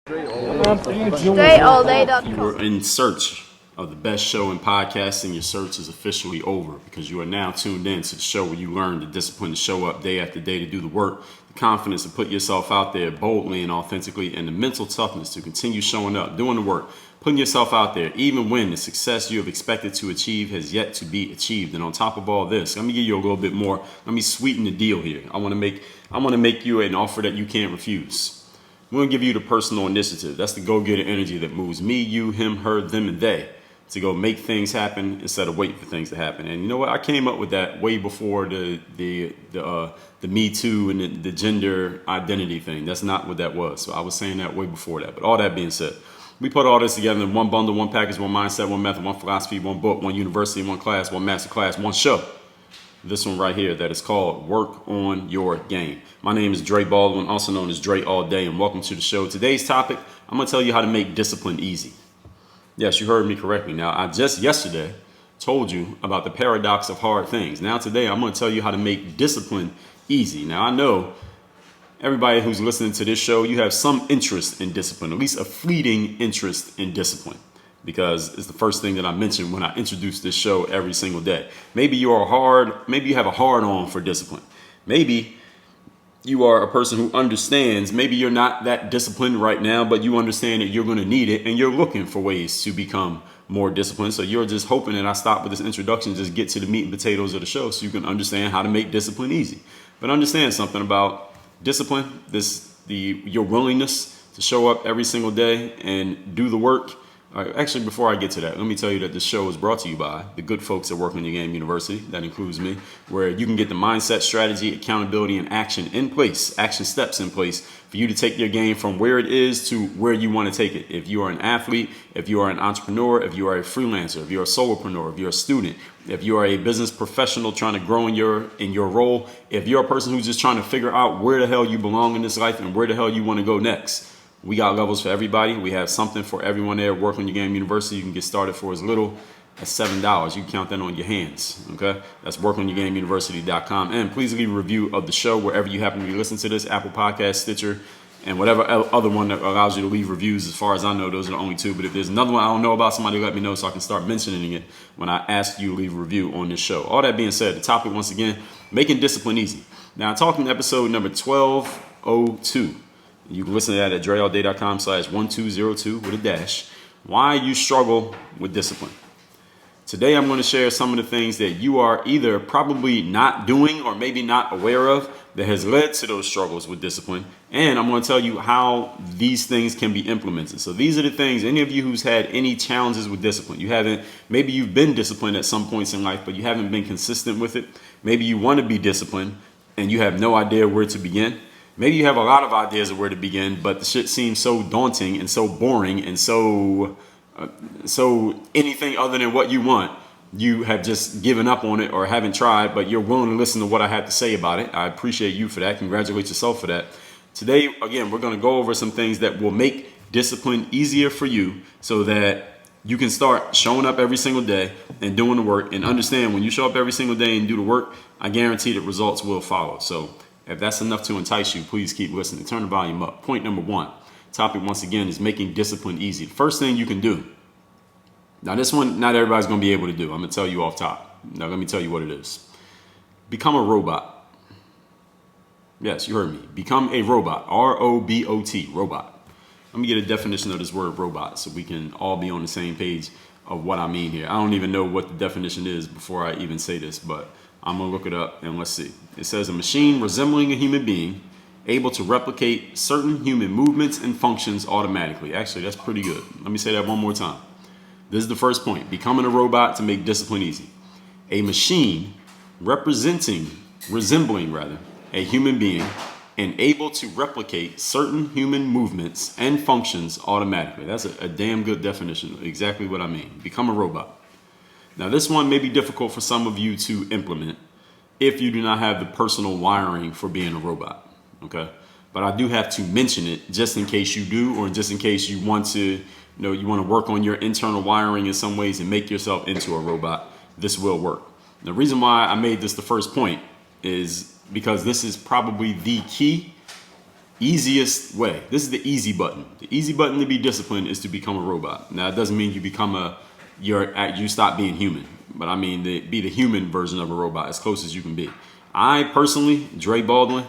DreAllDay.com. You are in search of the best show in podcasting. Your search is officially over because you are now tuned in to the show where you learn the discipline to show up day after day to do the work, the confidence to put yourself out there boldly and authentically, and the mental toughness to continue showing up, doing the work, putting yourself out there, even when the success you have expected to achieve has yet to be achieved. And on top of all this, let me give you a little bit more. Let me sweeten the deal here. I want to make you an offer that you can't refuse. We're going to give you the personal initiative. That's the go-getter energy that moves me, you, him, her, them, and they to go make things happen instead of waiting for things to happen. And you know what? I came up with that way before the Me Too and the gender identity thing. That's not what that was. So I was saying that way before that. But all that being said, we put all this together in one bundle, one package, one mindset, one method, one philosophy, one book, one university, one class, one master class, one show. This one right here that is called Work on Your Game. My name is Dre Baldwin, also known as Dre All Day, and welcome to the show. Today's topic, I'm going to tell you how to make discipline easy. Yes, you heard me correctly. Now, I just yesterday told you about the paradox of hard things. Now today, I'm going to tell you how to make discipline easy. Now, I know everybody who's listening to this show, you have some interest in discipline, at least a fleeting interest in discipline, because it's the first thing that I mention when I introduce this show every single day. Maybe you have a hard on for discipline. Maybe you are a person who understands, maybe you're not that disciplined right now, but you understand that you're going to need it and you're looking for ways to become more disciplined. So you're just hoping that I stop with this introduction, just get to the meat and potatoes of the show so you can understand how to make discipline easy. But understand something about discipline, your willingness to show up every single day and do the work. Actually, before I get to that, let me tell you that this show is brought to you by the good folks at Work on Your Game University. That includes me, where you can get the mindset, strategy, accountability, and action steps in place for you to take your game from where it is to where you want to take it. If you are an athlete, if you are an entrepreneur, if you are a freelancer, if you're a solopreneur, if you're a student, if you are a business professional trying to grow in your role, if you're a person who's just trying to figure out where the hell you belong in this life and where the hell you want to go next. We got levels for everybody. We have something for everyone there. Work on Your Game University. You can get started for as little as $7. You can count that on your hands. Okay, that's workonyourgameuniversity.com. And please leave a review of the show wherever you happen to be listening to this: Apple Podcast, Stitcher, and whatever other one that allows you to leave reviews. As far as I know, those are the only two. But if there's another one I don't know about, somebody let me know so I can start mentioning it when I ask you to leave a review on this show. All that being said, the topic once again: making discipline easy. Now, I'm talking episode number 1202. You can listen to that at DreAllDay.com/1202 with a dash. Why you struggle with discipline. Today, I'm going to share some of the things that you are either probably not doing or maybe not aware of that has led to those struggles with discipline. And I'm going to tell you how these things can be implemented. So these are the things, any of you who's had any challenges with discipline, maybe you've been disciplined at some points in life, but you haven't been consistent with it. Maybe you want to be disciplined and you have no idea where to begin. Maybe you have a lot of ideas of where to begin, but the shit seems so daunting and so boring and so anything other than what you want. You have just given up on it or haven't tried, but you're willing to listen to what I have to say about it. I appreciate you for that. Congratulate yourself for that. Today, again, we're going to go over some things that will make discipline easier for you so that you can start showing up every single day and doing the work. And understand, when you show up every single day and do the work, I guarantee that results will follow. So if that's enough to entice you, please keep listening. Turn the volume up. Point number one. Topic, once again, is making discipline easy. The first thing you can do. Now, this one, not everybody's going to be able to do. I'm going to tell you off top. Now, let me tell you what it is. Become a robot. Yes, you heard me. Become a robot. R-O-B-O-T. Robot. Let me get a definition of this word robot so we can all be on the same page of what I mean here. I don't even know what the definition is before I even say this, but I'm going to look it up and let's see. It says a machine resembling a human being, able to replicate certain human movements and functions automatically. Actually, that's pretty good. Let me say that one more time. This is the first point. Becoming a robot to make discipline easy. A machine resembling a human being and able to replicate certain human movements and functions automatically. That's a damn good definition. Exactly what I mean. Become a robot. Now, this one may be difficult for some of you to implement if you do not have the personal wiring for being a robot, okay? But I do have to mention it just in case you do, or just in case you want to, you want to work on your internal wiring in some ways and make yourself into a robot. This will work. The reason why I made this the first point is because this is probably the key easiest way. This is the easy button. The easy button to be disciplined is to become a robot. Now, it doesn't mean you become you stop being human, but I mean be the human version of a robot as close as you can be. I personally, Dre Baldwin,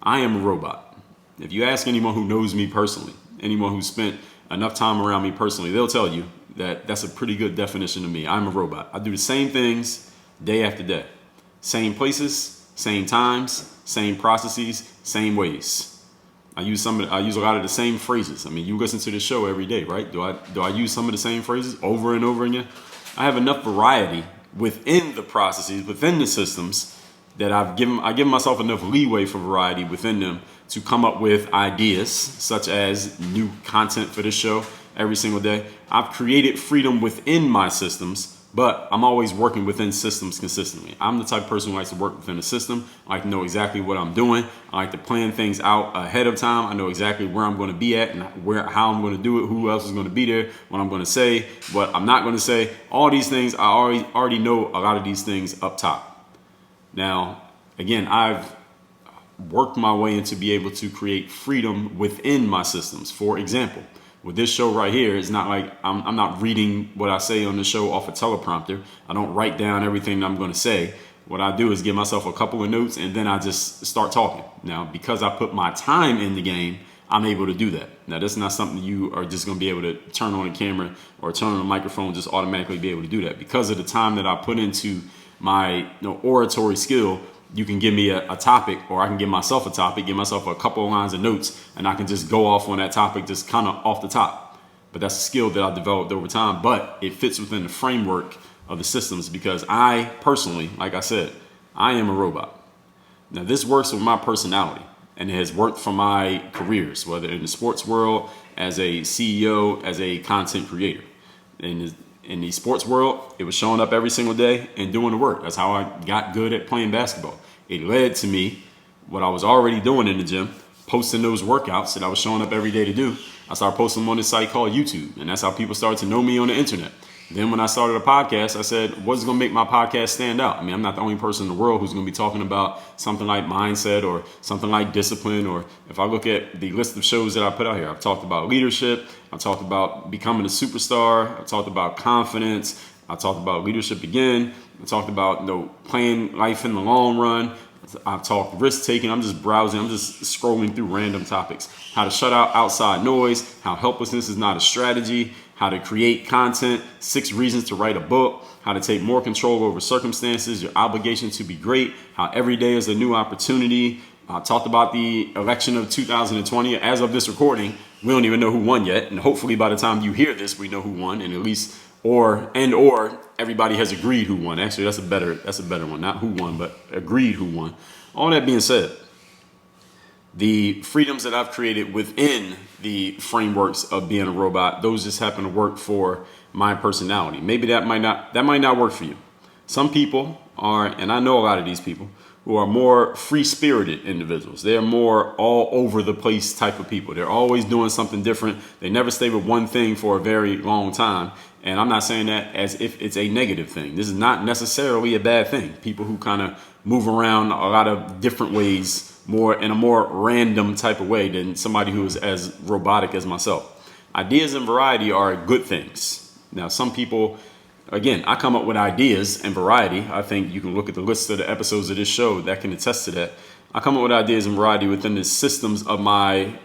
I am a robot. If you ask anyone who knows me personally, anyone who's spent enough time around me personally, they'll tell you that that's a pretty good definition of me. I'm a robot. I do the same things day after day. Same places, same times, same processes, same ways. I use a lot of the same phrases. I mean, you listen to the show every day, right? Do I use some of the same phrases over and over again? I have enough variety within the processes, within the systems, that I give myself enough leeway for variety within them to come up with ideas such as new content for this show every single day. I've created freedom within my systems, but I'm always working within systems consistently. I'm the type of person who likes to work within a system. I like to know exactly what I'm doing. I like to plan things out ahead of time. I know exactly where I'm going to be at and how I'm going to do it, who else is going to be there, what I'm going to say, what I'm not going to say. All these things, I already know a lot of these things up top. Now, again, I've worked my way into be able to create freedom within my systems. For example, with this show right here, it's not like I'm not reading what I say on the show off a teleprompter. I don't write down everything that I'm going to say. What I do is give myself a couple of notes and then I just start talking. Now, because I put my time in the game, I'm able to do that. Now, that's not something you are just going to be able to turn on a camera or turn on a microphone, just automatically be able to do that. Because of the time that I put into my oratory skill, you can give me a topic, or I can give myself a topic, give myself a couple of lines of notes, and I can just go off on that topic just kind of off the top. But that's a skill that I developed over time, but it fits within the framework of the systems because I personally, like I said, I am a robot. Now, this works with my personality, and it has worked for my careers, whether in the sports world, as a CEO, as a content creator. In the sports world, it was showing up every single day and doing the work. That's how I got good at playing basketball. It led to me, what I was already doing in the gym, posting those workouts that I was showing up every day to do. I started posting them on this site called YouTube, and that's how people started to know me on the internet. Then when I started a podcast, I said, what's going to make my podcast stand out? I mean, I'm not the only person in the world who's going to be talking about something like mindset or something like discipline. Or if I look at the list of shows that I put out here, I've talked about leadership. I've talked about becoming a superstar. I've talked about confidence. I talked about leadership again. I talked about playing life in the long run. I've talked risk taking. I'm just browsing. I'm just scrolling through random topics. How to shut out outside noise. How helplessness is not a strategy. How to create content, 6 reasons to write a book, how to take more control over circumstances, your obligation to be great, how every day is a new opportunity. I talked about the election of 2020. As of this recording, we don't even know who won yet. And hopefully by the time you hear this, we know who won, and at least or everybody has agreed who won. Actually, that's a better one. Not who won, but agreed who won. All that being said, the freedoms that I've created within the frameworks of being a robot, those just happen to work for my personality. Maybe that might not work for you. Some people are, and I know a lot of these people, who are more free-spirited individuals. They're more all over the place type of people. They're always doing something different. They never stay with one thing for a very long time. And I'm not saying that as if it's a negative thing. This is not necessarily a bad thing. People who kind of move around a lot of different ways, more in a more random type of way than somebody who is as robotic as myself. Ideas and variety are good things. Now, some people, again, I come up with ideas and variety. I think you can look at the list of the episodes of this show that can attest to that. I come up with ideas and variety within the systems of my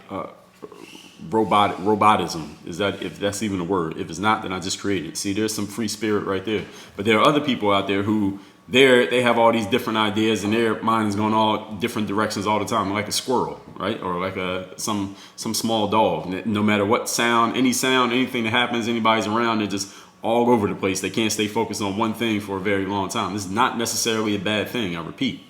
robotism. If that's even a word? If it's not, then I just create it. See, there's some free spirit right there. But there are other people out there who they have all these different ideas and their mind is going all different directions all the time, like a squirrel, right? Or like some small dog. No matter what sound, anything that happens, anybody's around, they're just all over the place. They can't stay focused on one thing for a very long time. This is not necessarily a bad thing, I repeat.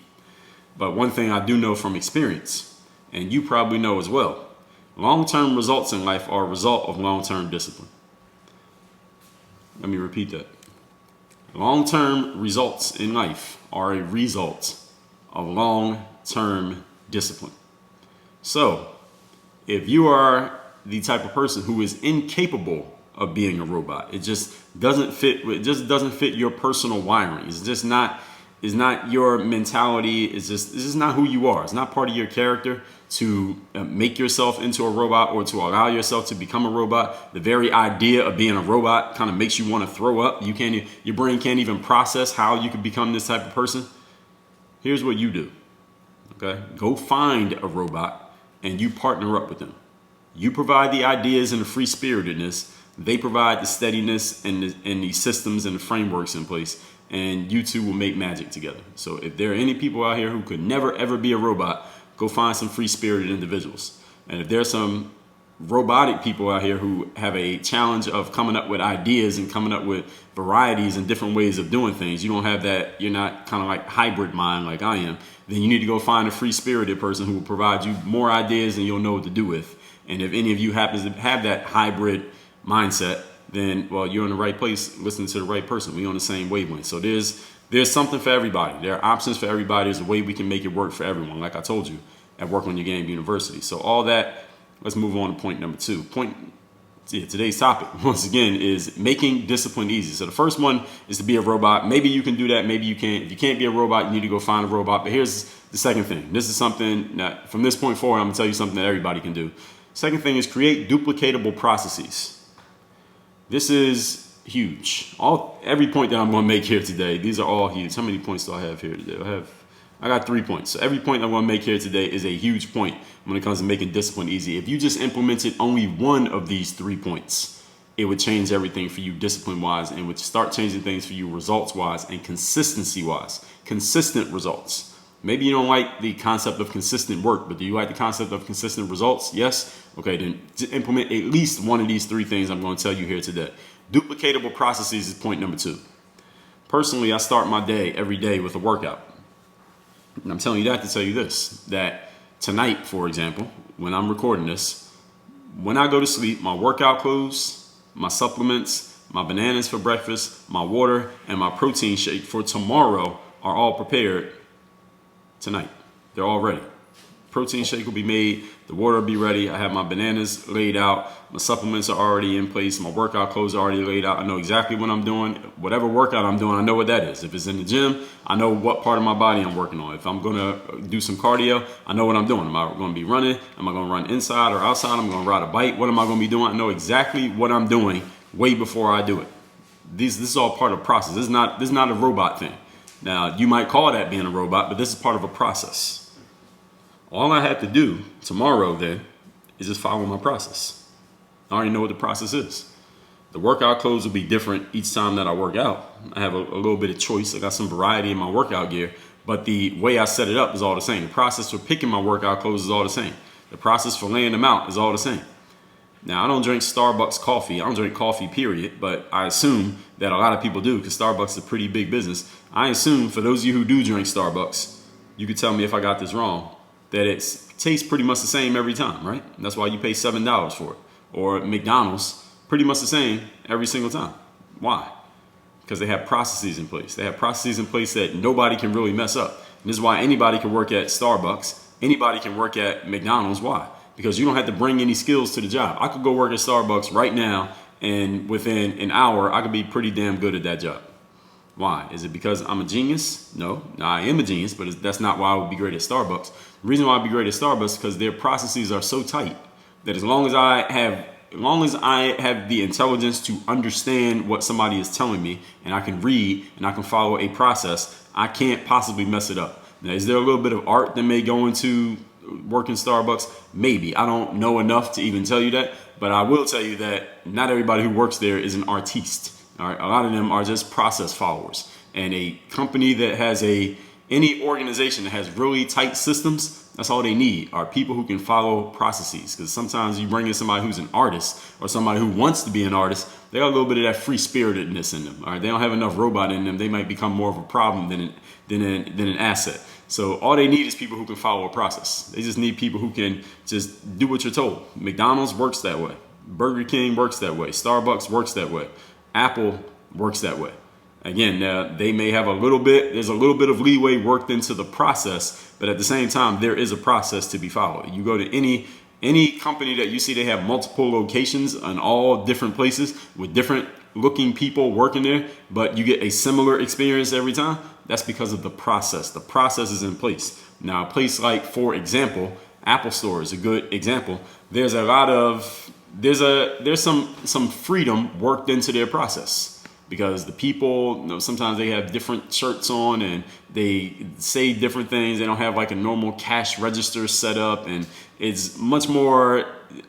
But one thing I do know from experience, and you probably know as well, long-term results in life are a result of long-term discipline. Let me repeat that. Long-term results in life are a result of long-term discipline. So, if you are the type of person who is incapable of being a robot, it just doesn't fit your personal wiring. It's your mentality. It's just not who you are. It's not part of your character to make yourself into a robot or to allow yourself to become a robot. The very idea of being a robot kind of makes you want to throw up. Your brain can't even process how you could become this type of person. Here's what you do. Okay, go find a robot and you partner up with them. You provide the ideas and the free spiritedness. They provide the steadiness and the systems and the frameworks in place, and you two will make magic together. So if there are any people out here who could never ever be a robot, go find some free spirited individuals. And if there's some robotic people out here who have a challenge of coming up with ideas and coming up with varieties and different ways of doing things, you don't have that, you're not kind of like hybrid mind like I am, then you need to go find a free spirited person who will provide you more ideas and you'll know what to do with. And if any of you happens to have that hybrid mindset, then, well, you're in the right place, listening to the right person. We're on the same wavelength. So there's something for everybody. There are options for everybody. There's a way we can make it work for everyone, like I told you at Work on Your Game University. So all that, let's move on to point number 2. Today's topic, once again, is making discipline easy. So the first one is to be a robot. Maybe you can do that. Maybe you can't. If you can't be a robot, you need to go find a robot. But here's the second thing. This is something that from this point forward, I'm going to tell you something that everybody can do. Second thing is create duplicatable processes. This is huge. Every point that I'm going to make here today, these are all huge. How many points do I have here today? I got 3 points. So every point I'm going to make here today is a huge point when it comes to making discipline easy. If you just implemented only one of these 3 points, it would change everything for you discipline-wise and would start changing things for you results-wise and consistency-wise. Consistent results. Maybe you don't like the concept of consistent work, but do you like the concept of consistent results? Yes? Okay, then implement at least one of these 3 things I'm going to tell you here today. Duplicatable processes is point number 2. Personally, I start my day every day with a workout. And I'm telling you that to tell you this, that tonight, for example, when I'm recording this, when I go to sleep, my workout clothes, my supplements, my bananas for breakfast, my water, and my protein shake for tomorrow are all prepared tonight. They're all ready. Protein shake will be made. The water will be ready. I have my bananas laid out. My supplements are already in place. My workout clothes are already laid out. I know exactly what I'm doing. Whatever workout I'm doing, I know what that is. If it's in the gym, I know what part of my body I'm working on. If I'm going to do some cardio, I know what I'm doing. Am I going to be running? Am I going to run inside or outside? I'm going to ride a bike. What am I going to be doing? I know exactly what I'm doing way before I do it. This is all part of the process. This is not a robot thing. Now, you might call that being a robot, but this is part of a process. All I have to do tomorrow then is just follow my process. I already know what the process is. The workout clothes will be different each time that I work out. I have a little bit of choice. I got some variety in my workout gear, but the way I set it up is all the same. The process for picking my workout clothes is all the same. The process for laying them out is all the same. Now, I don't drink Starbucks coffee. I don't drink coffee, period, but I assume that a lot of people do because Starbucks is a pretty big business. I assume for those of you who do drink Starbucks, you could tell me if I got this wrong, that it tastes pretty much the same every time, right? And that's why you pay $7 for it. Or McDonald's, pretty much the same every single time. Why? Because they have processes in place. They have processes in place that nobody can really mess up. And this is why anybody can work at Starbucks. Anybody can work at McDonald's. Why? Because you don't have to bring any skills to the job. I could go work at Starbucks right now, and within an hour, I could be pretty damn good at that job. Why? Is it because I'm a genius? No, I am a genius, but that's not why I would be great at Starbucks. The reason why I'd be great at Starbucks is because their processes are so tight that as long as I have the intelligence to understand what somebody is telling me, and I can read and I can follow a process, I can't possibly mess it up. Now, is there a little bit of art that may go into working Starbucks? Maybe. I don't know enough to even tell you that, but I will tell you that not everybody who works there is an artiste. All right, a lot of them are just process followers. And a company that has any organization that has really tight systems, that's all they need are people who can follow processes. Because sometimes you bring in somebody who's an artist or somebody who wants to be an artist, they got a little bit of that free spiritedness in them. All right, they don't have enough robot in them. They might become more of a problem than an asset. So all they need is people who can follow a process. They just need people who can just do what you're told. McDonald's works that way. Burger King works that way. Starbucks works that way. Apple works that way. Again, they may have there's a little bit of leeway worked into the process, but at the same time, there is a process to be followed. You go to any company that you see, they have multiple locations in all different places with different looking people working there, but you get a similar experience every time. That's because of the process. The process is in place. Now, a place like, for example, Apple Store is a good example. There's a lot of there's some freedom worked into their process, because the people, sometimes they have different shirts on and they say different things. They don't have like a normal cash register set up, and it's much more.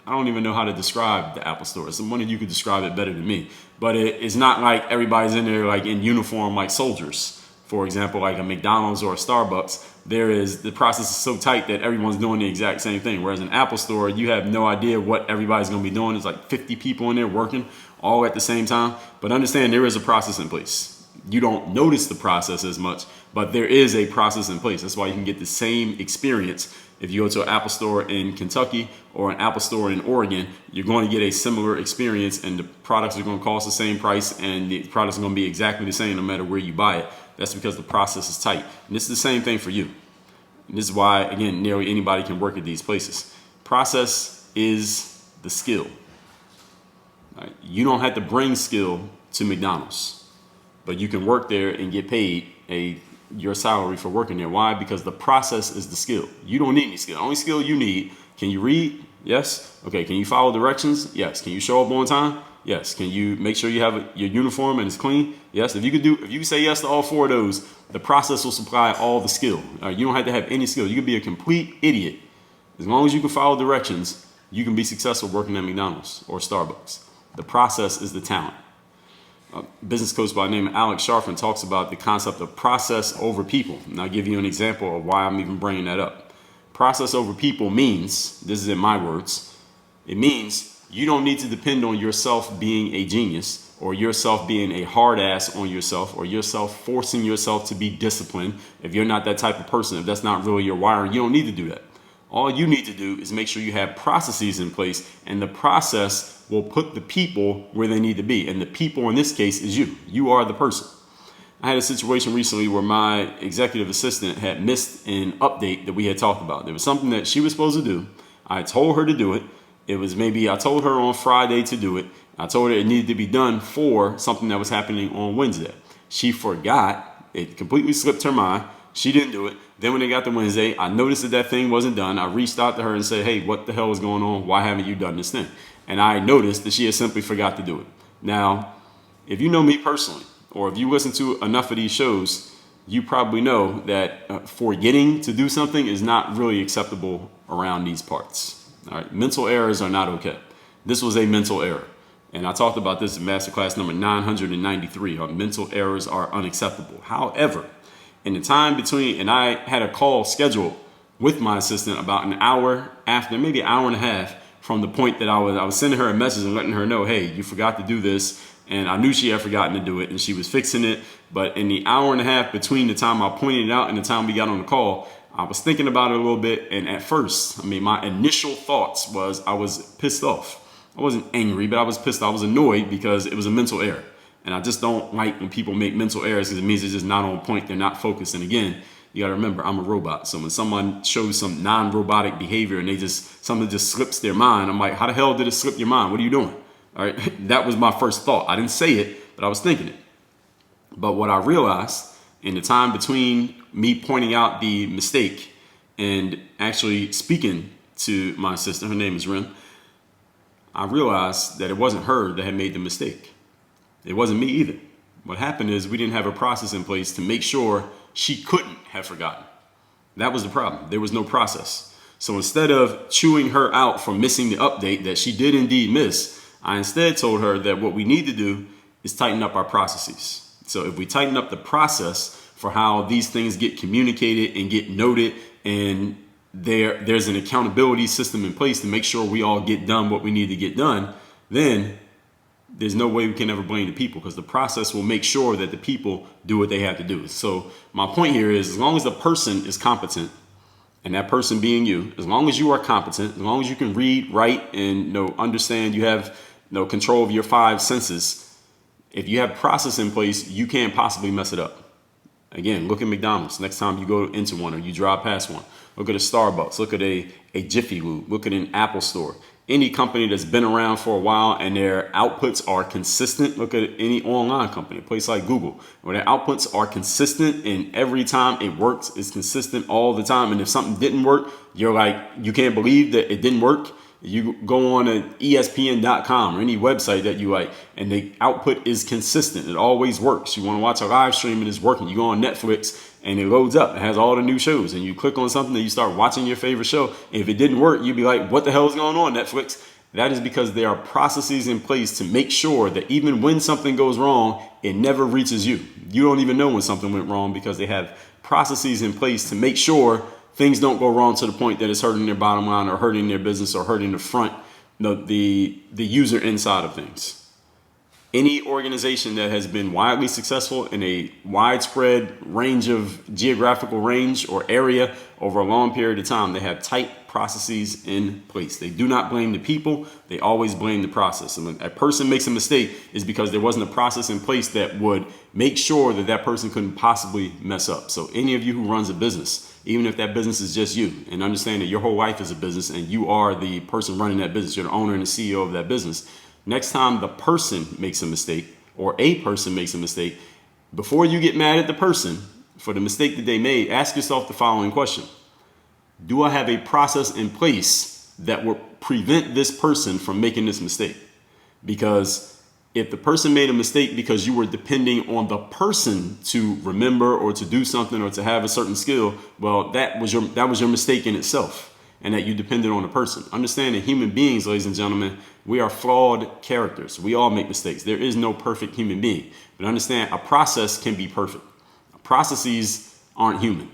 I don't even know how to describe the Apple Store. One of you could describe it better than me, but it's not like everybody's in there like in uniform like soldiers. For example, like a McDonald's or a Starbucks, the process is so tight that everyone's doing the exact same thing. Whereas in Apple Store, you have no idea what everybody's going to be doing. There's like 50 people in there working all at the same time. But understand, there is a process in place. You don't notice the process as much, but there is a process in place. That's why you can get the same experience. If you go to an Apple Store in Kentucky or an Apple Store in Oregon, you're going to get a similar experience, and the products are going to cost the same price, and the products are going to be exactly the same no matter where you buy it. That's because the process is tight. And this is the same thing for you. And this is why, again, nearly anybody can work at these places. Process is the skill. Right? You don't have to bring skill to McDonald's, but you can work there and get paid your salary for working there. Why? Because the process is the skill. You don't need any skill. The only skill you need: can you read? Yes. Okay. Can you follow directions? Yes. Can you show up on time? Yes. Can you make sure you have your uniform and it's clean? Yes. If you say yes to all four of those, the process will supply all the skill. You don't have to have any skill. You can be a complete idiot. As long as you can follow directions, you can be successful working at McDonald's or Starbucks. The process is the talent. A business coach by the name of Alex Sharfin talks about the concept of process over people. And I'll give you an example of why I'm even bringing that up. Process over people means, this is in my words, it means you don't need to depend on yourself being a genius, or yourself being a hard ass on yourself, or yourself forcing yourself to be disciplined. If you're not that type of person, if that's not really your wiring, you don't need to do that. All you need to do is make sure you have processes in place, and the process will put the people where they need to be. And the people in this case is you. You are the person. I had a situation recently where my executive assistant had missed an update that we had talked about. There was something that she was supposed to do. I told her to do it. I told her on Friday to do it. I told her it needed to be done for something that was happening on Wednesday. She forgot. It completely slipped her mind. She didn't do it. Then when it got to Wednesday, I noticed that thing wasn't done. I reached out to her and said, hey, what the hell is going on? Why haven't you done this thing? And I noticed that she had simply forgot to do it. Now, if you know me personally, or if you listen to enough of these shows, you probably know that forgetting to do something is not really acceptable around these parts. All right, mental errors are not okay. This was a mental error. And I talked about this in masterclass number 993, how mental errors are unacceptable. However, in the time between, and I had a call scheduled with my assistant about an hour after, maybe an hour and a half from the point that I was sending her a message and letting her know, hey, you forgot to do this. And I knew she had forgotten to do it and she was fixing it. But in the hour and a half between the time I pointed it out and the time we got on the call, I was thinking about it a little bit. And at first, my initial thoughts was I was pissed off. I wasn't angry, but I was pissed. I was annoyed because it was a mental error. And I just don't like when people make mental errors, because it means they're just not on point. They're not focused. And again, you got to remember, I'm a robot. So when someone shows some non-robotic behavior and something just slips their mind, I'm like, how the hell did it slip your mind? What are you doing? All right. That was my first thought. I didn't say it, but I was thinking it. But what I realized in the time between me pointing out the mistake and actually speaking to my sister, her name is Ren, I realized that it wasn't her that had made the mistake. It wasn't me either. What happened is we didn't have a process in place to make sure she couldn't have forgotten. That was the problem. There was no process. So instead of chewing her out for missing the update that she did indeed miss, I instead told her that what we need to do is tighten up our processes. So if we tighten up the process for how these things get communicated and get noted, and there's an accountability system in place to make sure we all get done what we need to get done, then there's no way we can ever blame the people, because the process will make sure that the people do what they have to do. So my point here is, as long as the person is competent, and that person being you, as long as you are competent, as long as you can read, write, and understand, you have control of your five senses, if you have process in place, you can't possibly mess it up. Again, look at McDonald's. Next time you go into one or you drive past one, look at a Starbucks, look at a Jiffy Lube, look at an Apple Store. Any company that's been around for a while and their outputs are consistent, look at any online company, a place like Google, where their outputs are consistent and every time it works, it's consistent all the time. And if something didn't work, you're like, you can't believe that it didn't work. You go on ESPN.com or any website that you like, and the output is consistent. It always works. You want to watch a live stream and it's working. You go on Netflix and it loads up. It has all the new shows, and you click on something and you start watching your favorite show. And if it didn't work, you'd be like, what the hell is going on, Netflix? That is because there are processes in place to make sure that even when something goes wrong, it never reaches you. You don't even know when something went wrong because they have processes in place to make sure things don't go wrong to the point that it's hurting their bottom line or hurting their business or hurting the front, the user inside of things. Any organization that has been widely successful in a widespread range of geographical range or area over a long period of time, they have tight processes in place. They do not blame the people. They always blame the process. And when a person makes a mistake, is because there wasn't a process in place that would make sure that that person couldn't possibly mess up. So any of you who runs a business, even if that business is just you, and understand that your whole life is a business and you are the person running that business, you're the owner and the CEO of that business. Next time the person makes a mistake or a person makes a mistake, before you get mad at the person for the mistake that they made, ask yourself the following question. Do I have a process in place that will prevent this person from making this mistake? Because if the person made a mistake because you were depending on the person to remember or to do something or to have a certain skill, well, that was your mistake in itself, and that you depended on the person. Understand that human beings, ladies and gentlemen, we are flawed characters. We all make mistakes. There is no perfect human being. But understand, a process can be perfect. Processes aren't human.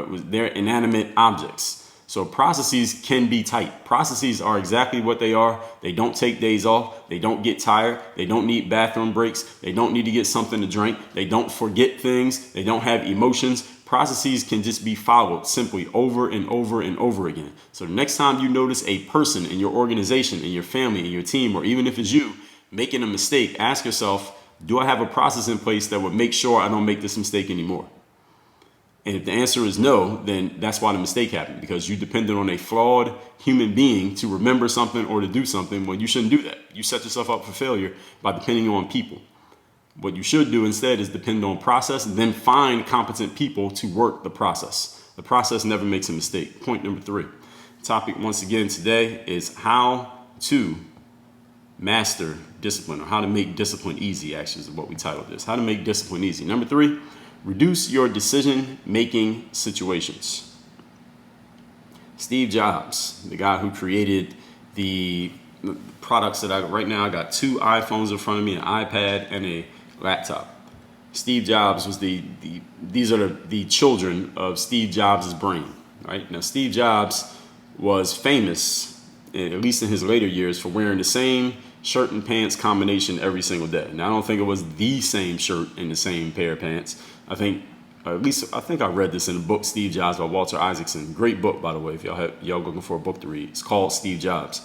They're inanimate objects. So processes can be tight. Processes are exactly what they are. They don't take days off. They don't get tired. They don't need bathroom breaks. They don't need to get something to drink. They don't forget things. They don't have emotions. Processes can just be followed simply over and over and over again. So the next time you notice a person in your organization, in your family, in your team, or even if it's you making a mistake, ask yourself, do I have a process in place that would make sure I don't make this mistake anymore? And if the answer is no, then that's why the mistake happened, because you depended on a flawed human being to remember something or to do something when you shouldn't do that. You set yourself up for failure by depending on people. What you should do instead is depend on process and then find competent people to work the process. The process never makes a mistake. Point number 3. Topic once again today is how to master discipline, or how to make discipline easy, actually is what we titled this. How to make discipline easy. Number 3. Reduce your decision-making situations. Steve Jobs, the guy who created the products that right now I got 2 iPhones in front of me, an iPad and a laptop. Steve Jobs was these are the children of Steve Jobs' brain, right? Now, Steve Jobs was famous, at least in his later years, for wearing the same shirt and pants combination every single day. Now, I don't think it was the same shirt and the same pair of pants. I think I read this in a book, Steve Jobs by Walter Isaacson. Great book, by the way, if y'all looking for a book to read. It's called Steve Jobs.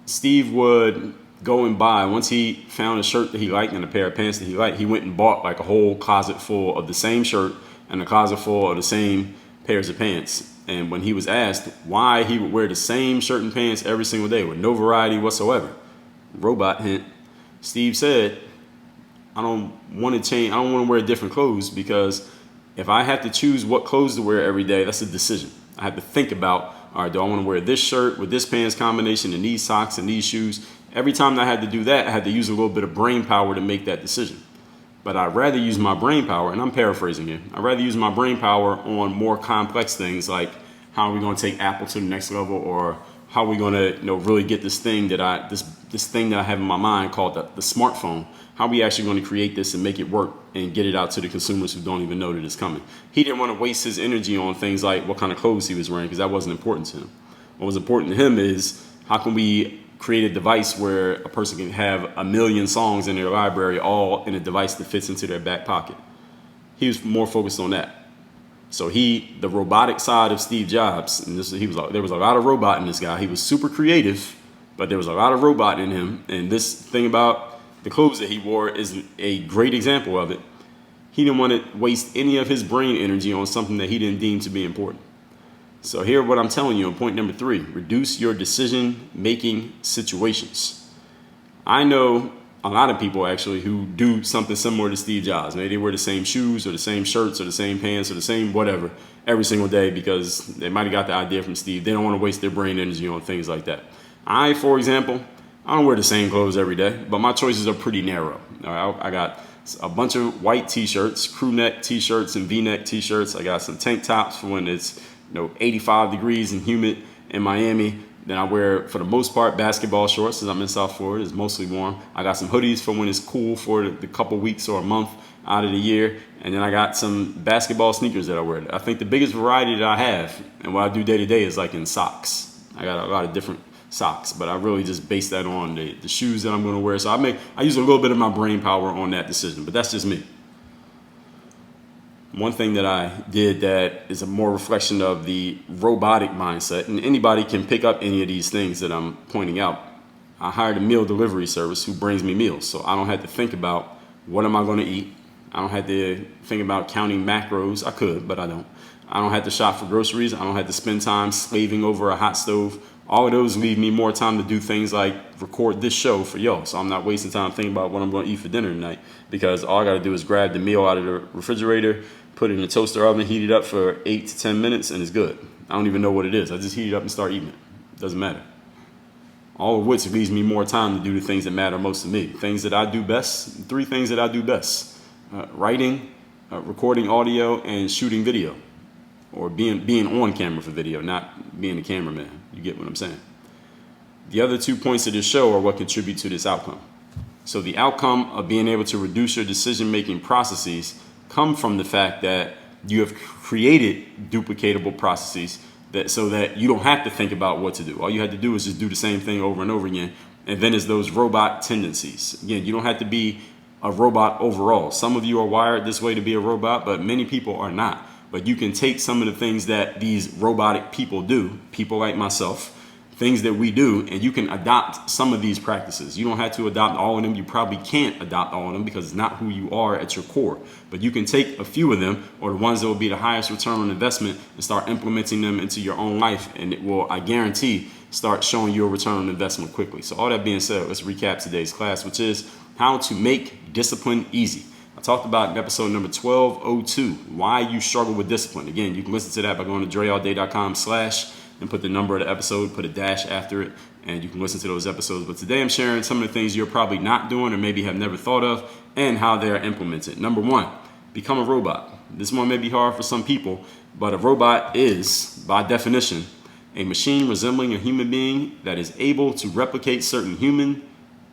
Steve would go and buy, once he found a shirt that he liked and a pair of pants that he liked, he went and bought like a whole closet full of the same shirt and a closet full of the same pairs of pants. And when he was asked why he would wear the same shirt and pants every single day with no variety whatsoever, robot hint, Steve said, I don't want to change. I don't want to wear different clothes, because if I have to choose what clothes to wear every day, that's a decision. I have to think about, all right, do I want to wear this shirt with this pants combination and these socks and these shoes? Every time that I had to do that, I had to use a little bit of brain power to make that decision. But I'd rather use my brain power, and I'm paraphrasing here, I'd rather use my brain power on more complex things, like how are we going to take Apple to the next level, or how are we going to really get this thing that I have in my mind called the smartphone. How are we actually going to create this and make it work and get it out to the consumers who don't even know that it's coming? He didn't want to waste his energy on things like what kind of clothes he was wearing, because that wasn't important to him. What was important to him is, how can we create a device where a person can have 1 million songs in their library, all in a device that fits into their back pocket? He was more focused on that. So the robotic side of Steve Jobs, and there was a lot of robot in this guy. He was super creative, but there was a lot of robot in him. And this thing about the clothes that he wore is a great example of it. He didn't want to waste any of his brain energy on something that he didn't deem to be important. So here, what I'm telling you on point number 3, reduce your decision-making situations. I know a lot of people actually who do something similar to Steve Jobs. Maybe they wear the same shoes or the same shirts or the same pants or the same whatever every single day because they might have got the idea from Steve. They don't want to waste their brain energy on things like that. I, for example, I don't wear the same clothes every day, but my choices are pretty narrow. I got a bunch of white t-shirts, crew neck t-shirts and v-neck t-shirts. I got some tank tops for when it's 85 degrees and humid in Miami. Then I wear, for the most part, basketball shorts because I'm in South Florida. It's mostly warm. I got some hoodies for when it's cool for the couple weeks or a month out of the year. And then I got some basketball sneakers that I wear. I think the biggest variety that I have and what I do day to day is like in socks. I got a lot of different socks, but I really just base that on the shoes that I'm going to wear. So I use a little bit of my brain power on that decision, but that's just me. One thing that I did that is a more reflection of the robotic mindset, and anybody can pick up any of these things that I'm pointing out. I hired a meal delivery service who brings me meals, so I don't have to think about what am I going to eat. I don't have to think about counting macros. I could, but I don't. I don't have to shop for groceries. I don't have to spend time slaving over a hot stove. All of those leave me more time to do things like record this show for y'all. So I'm not wasting time thinking about what I'm going to eat for dinner tonight because all I got to do is grab the meal out of the refrigerator, put it in the toaster oven, heat it up for 8 to 10 minutes, and it's good. I don't even know what it is. I just heat it up and start eating it. Doesn't matter. All of which leaves me more time to do the things that matter most to me. Things that I do best, 3 things that I do best. Writing, recording audio, and shooting video. Or being on camera for video, not being a cameraman. You get what I'm saying? The other 2 points of this show are what contribute to this outcome. So the outcome of being able to reduce your decision-making processes come from the fact that you have created duplicatable processes so that you don't have to think about what to do. All you have to do is just do the same thing over and over again. And then there's those robot tendencies. Again, you don't have to be a robot overall. Some of you are wired this way to be a robot, but many people are not. But you can take some of the things that these robotic people do, people like myself, things that we do, and you can adopt some of these practices. You don't have to adopt all of them. You probably can't adopt all of them because it's not who you are at your core. But you can take a few of them, or the ones that will be the highest return on investment, and start implementing them into your own life. And it will, I guarantee, start showing you a return on investment quickly. So all that being said, let's recap today's class, which is how to make discipline easy. I talked about in episode number 1202, why you struggle with discipline. Again, you can listen to that by going to dreallday.com/ and put the number of the episode, put a dash after it, and you can listen to those episodes. But today I'm sharing some of the things you're probably not doing or maybe have never thought of and how they're implemented. Number 1, become a robot. This one may be hard for some people, but a robot is, by definition, a machine resembling a human being that is able to replicate certain human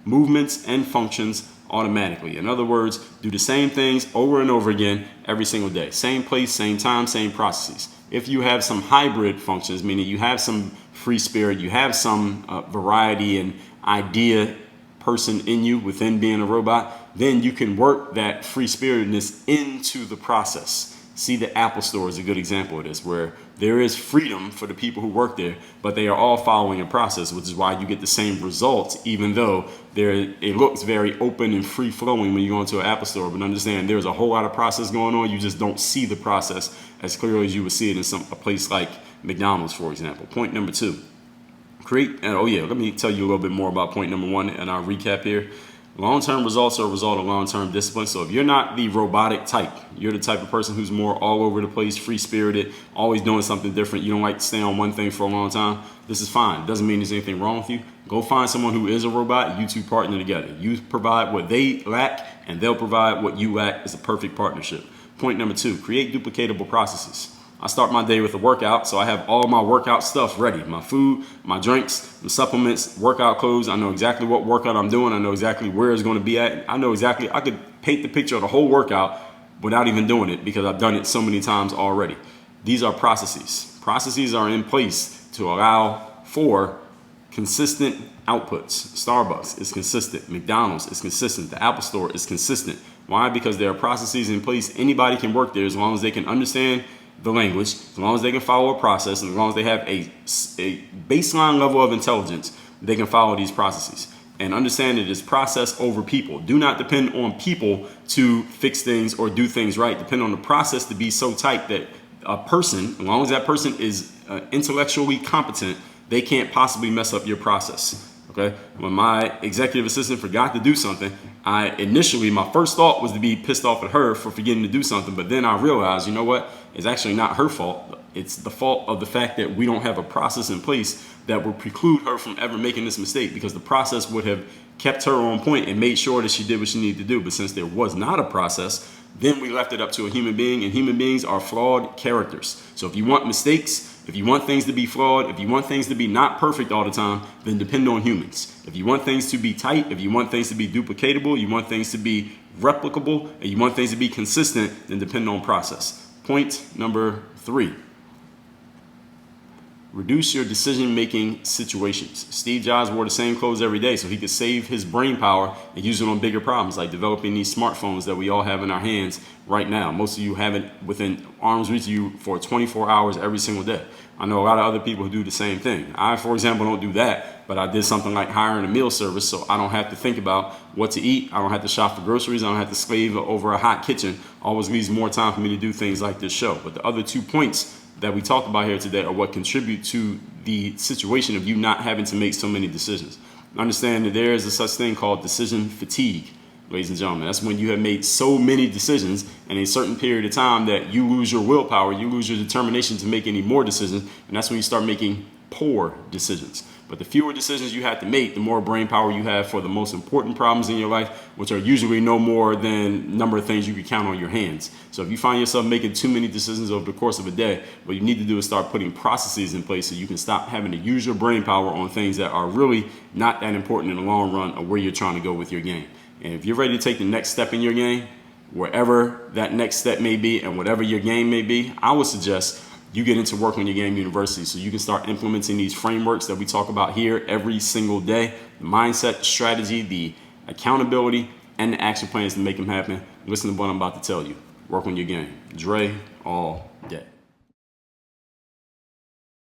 movements and functions automatically. In other words, do the same things over and over again every single day. Same place, same time, same processes. If you have some hybrid functions, meaning you have some free spirit, you have some variety and idea person in you within being a robot, then you can work that free spiritedness into the process. See, the Apple Store is a good example of this, where there is freedom for the people who work there, but they are all following a process, which is why you get the same results, even though it looks very open and free-flowing when you go into an Apple Store. But understand, there's a whole lot of process going on. You just don't see the process as clearly as you would see it in a place like McDonald's, for example. Point number 2, let me tell you a little bit more about point number 1 and I'll recap here. Long-term results are a result of long-term discipline. So if you're not the robotic type, you're the type of person who's more all over the place, free-spirited, always doing something different, you don't like to stay on one thing for a long time, this is fine. It doesn't mean there's anything wrong with you. Go find someone who is a robot, you two partner together. You provide what they lack, and they'll provide what you lack. It's a perfect partnership. Point number 2, create duplicatable processes. I start my day with a workout, so I have all my workout stuff ready. My food, my drinks, my supplements, workout clothes. I know exactly what workout I'm doing. I know exactly where it's going to be at. I know exactly, I could paint the picture of the whole workout without even doing it because I've done it so many times already. These are processes. Processes are in place to allow for consistent outputs. Starbucks is consistent. McDonald's is consistent. The Apple Store is consistent. Why? Because there are processes in place. Anybody can work there as long as they can understand the language, as long as they can follow a process, and as long as they have a baseline level of intelligence, they can follow these processes. And understand it is process over people. Do not depend on people to fix things or do things right. Depend on the process to be so tight that a person, as long as that person is intellectually competent, they can't possibly mess up your process. Okay. When my executive assistant forgot to do something, my first thought was to be pissed off at her for forgetting to do something. But then I realized, you know what? It's actually not her fault. It's the fault of the fact that we don't have a process in place that would preclude her from ever making this mistake, because the process would have kept her on point and made sure that she did what she needed to do. But since there was not a process, then we left it up to a human being, and human beings are flawed characters. So if you want mistakes, if you want things to be flawed, if you want things to be not perfect all the time, then depend on humans. If you want things to be tight, if you want things to be duplicatable, you want things to be replicable, and you want things to be consistent, then depend on process. Point number 3. Reduce your decision-making situations. Steve Jobs wore the same clothes every day so he could save his brain power and use it on bigger problems, like developing these smartphones that we all have in our hands right now. Most of you have it within arm's reach of you for 24 hours every single day. I know a lot of other people who do the same thing. I, for example, don't do that, but I did something like hiring a meal service, so I don't have to think about what to eat. I don't have to shop for groceries. I don't have to slave over a hot kitchen. Always leaves more time for me to do things like this show. But the other 2 points that we talked about here today are what contribute to the situation of you not having to make so many decisions. Understand that there is a such thing called decision fatigue, ladies and gentlemen. That's when you have made so many decisions in a certain period of time that you lose your willpower, you lose your determination to make any more decisions, and that's when you start making poor decisions. But the fewer decisions you have to make, the more brain power you have for the most important problems in your life, which are usually no more than a number of things you can count on your hands. So if you find yourself making too many decisions over the course of a day, what you need to do is start putting processes in place so you can stop having to use your brain power on things that are really not that important in the long run of where you're trying to go with your game. And if you're ready to take the next step in your game, wherever that next step may be and whatever your game may be, I would suggest you get into Work on Your Game University so you can start implementing these frameworks that we talk about here every single day. The mindset, the strategy, the accountability, and the action plans to make them happen. Listen to what I'm about to tell you. Work on your game. Dre all day.